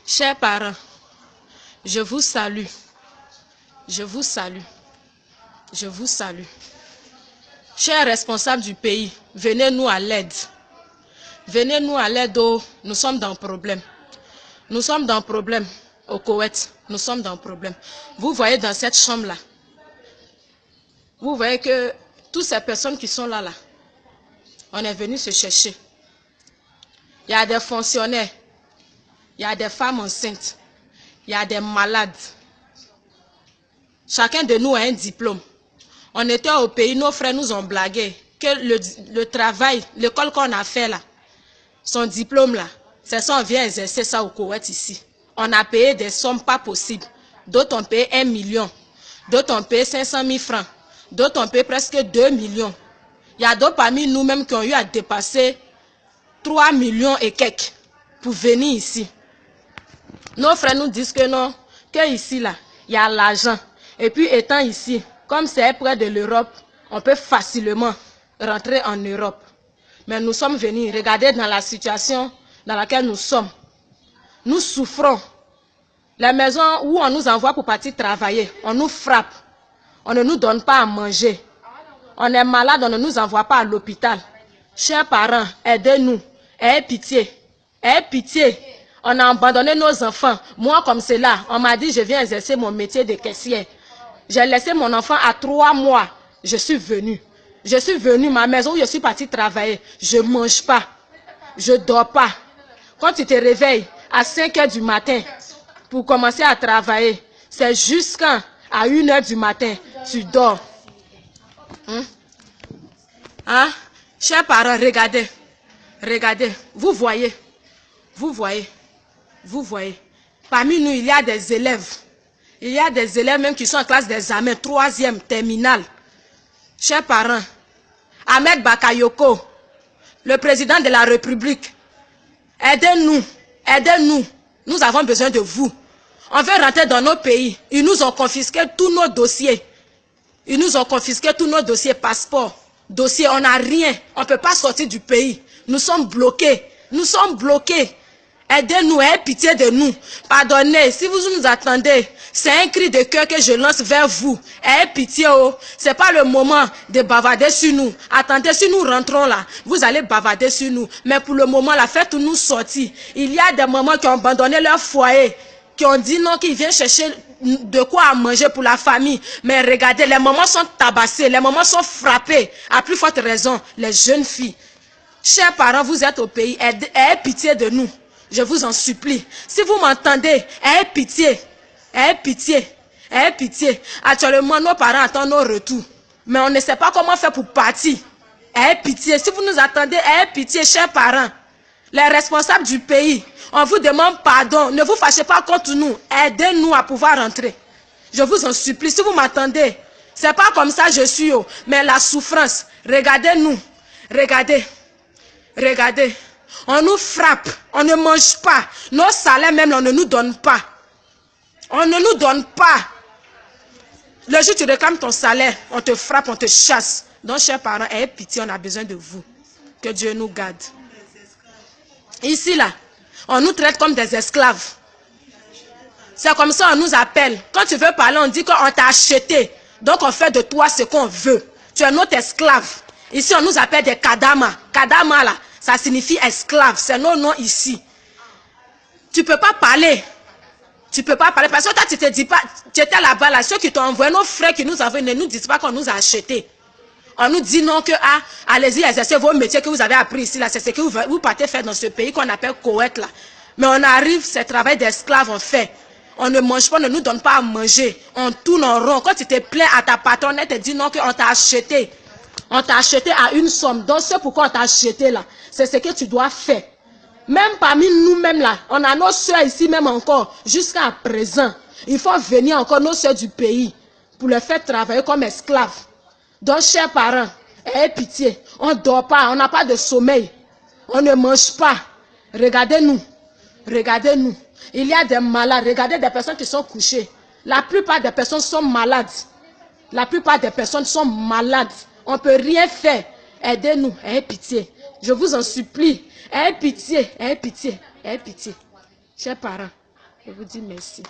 Chers parents, je vous salue. Je vous salue. Je vous salue. Chers responsables du pays, venez-nous à l'aide. Venez-nous à l'aide, nous sommes dans le problème. Nous sommes dans le problème au Koweït. Nous sommes dans le problème. Vous voyez dans cette chambre-là, vous voyez que toutes ces personnes qui sont là, on est venu se chercher. Il y a des fonctionnaires, il y a des femmes enceintes, il y a des malades. Chacun de nous a un diplôme. On était au pays, nos frères nous ont blagué que le travail, l'école qu'on a fait là, son diplôme là, c'est ça, on vient exercer ça au Koweït ici. On a payé des sommes pas possibles. D'autres ont payé 1 million. D'autres ont payé 500 000 francs. D'autres ont payé presque 2 millions. Il y a d'autres parmi nous-mêmes qui ont eu à dépasser 3 millions et quelques pour venir ici. Nos frères nous disent que non, que ici là, il y a l'argent. Et puis étant ici, comme c'est près de l'Europe, on peut facilement rentrer en Europe. Mais nous sommes venus, regardez dans la situation dans laquelle nous sommes. Nous souffrons. Les maisons où on nous envoie pour partir travailler, on nous frappe. On ne nous donne pas à manger. On est malade, on ne nous envoie pas à l'hôpital. Chers parents, aidez-nous. Ayez pitié. Ayez pitié. On a abandonné nos enfants. Moi, comme c'est là, on m'a dit je viens exercer mon métier de caissière. J'ai laissé mon enfant à 3 mois. Je suis venue. Je suis venue, ma maison où je suis partie travailler. Je ne mange pas. Je ne dors pas. Quand tu te réveilles à 5 h du matin pour commencer à travailler, c'est jusqu'à 1 h du matin, tu dors. Hein? Chers parents, regardez. Regardez. Vous voyez. Vous voyez. Vous voyez. Parmi nous, il y a des élèves. Il y a des élèves même qui sont en classe d'examen, 3e, terminale. Chers parents, Ahmed Bakayoko, le président de la République, aidez-nous, aidez-nous. Nous avons besoin de vous. On veut rentrer dans nos pays. Ils nous ont confisqué tous nos dossiers. Ils nous ont confisqué tous nos dossiers, passeports, dossiers. On n'a rien. On ne peut pas sortir du pays. Nous sommes bloqués. Nous sommes bloqués. Aidez-nous, ayez pitié de nous. Pardonnez, si vous nous attendez, c'est un cri de cœur que je lance vers vous. Ayez pitié, oh. Ce n'est pas le moment de bavarder sur nous. Attendez, si nous rentrons là, vous allez bavarder sur nous. Mais pour le moment, la fête nous sortir. Il y a des mamans qui ont abandonné leur foyer, qui ont dit non, qu'ils viennent chercher de quoi à manger pour la famille. Mais regardez, les mamans sont tabassées, les mamans sont frappées. À plus forte raison, les jeunes filles. Chers parents, vous êtes au pays, ayez pitié de nous. Je vous en supplie. Si vous m'entendez, ayez pitié. Ayez pitié. Ayez pitié. Actuellement, nos parents attendent nos retours. Mais on ne sait pas comment faire pour partir. Ayez pitié. Si vous nous attendez, ayez pitié, chers parents. Les responsables du pays, on vous demande pardon. Ne vous fâchez pas contre nous. Aidez-nous à pouvoir rentrer. Je vous en supplie. Si vous m'entendez, c'est pas comme ça je suis, mais la souffrance. Regardez-nous. Regardez. Regardez. On nous frappe, on ne mange pas. Nos salaires même, on ne nous donne pas. On ne nous donne pas. Le jour où tu réclames ton salaire, on te frappe, on te chasse. Donc, chers parents, ayez pitié, on a besoin de vous. Que Dieu nous garde. Ici, là, on nous traite comme des esclaves. C'est comme ça on nous appelle. Quand tu veux parler, on dit qu'on t'a acheté. Donc, on fait de toi ce qu'on veut. Tu es notre esclave. Ici, on nous appelle des kadama. Kadama, là. Ça signifie esclave, c'est nos noms ici. Tu ne peux pas parler. Tu ne peux pas parler parce que toi, tu te dis pas, tu étais là-bas, là, ceux qui t'ont envoyé, nos frères qui nous envoient, ne nous disent pas qu'on nous a achetés. On nous dit non que, allez-y, exercez vos métiers que vous avez appris ici, là, c'est ce que vous partez faire dans ce pays qu'on appelle Koweït, là. Mais on arrive, c'est le travail d'esclave, on fait. On ne mange pas, on ne nous donne pas à manger. On tourne en rond. Quand tu te plains à ta patronne, elle te dit non qu'on t'a acheté. On t'a acheté à une somme. Donc, c'est pourquoi on t'a acheté là. C'est ce que tu dois faire. Même parmi nous-mêmes là, on a nos soeurs ici même encore, jusqu'à présent. Il faut venir encore nos soeurs du pays pour les faire travailler comme esclaves. Donc, chers parents, ayez pitié. On ne dort pas, on n'a pas de sommeil. On ne mange pas. Regardez-nous. Regardez-nous. Il y a des malades. Regardez des personnes qui sont couchées. La plupart des personnes sont malades. La plupart des personnes sont malades. On ne peut rien faire. Aidez-nous. Ayez pitié. Je vous en supplie. Ayez pitié. Ayez pitié. Ayez pitié. Chers parents. Je vous dis merci.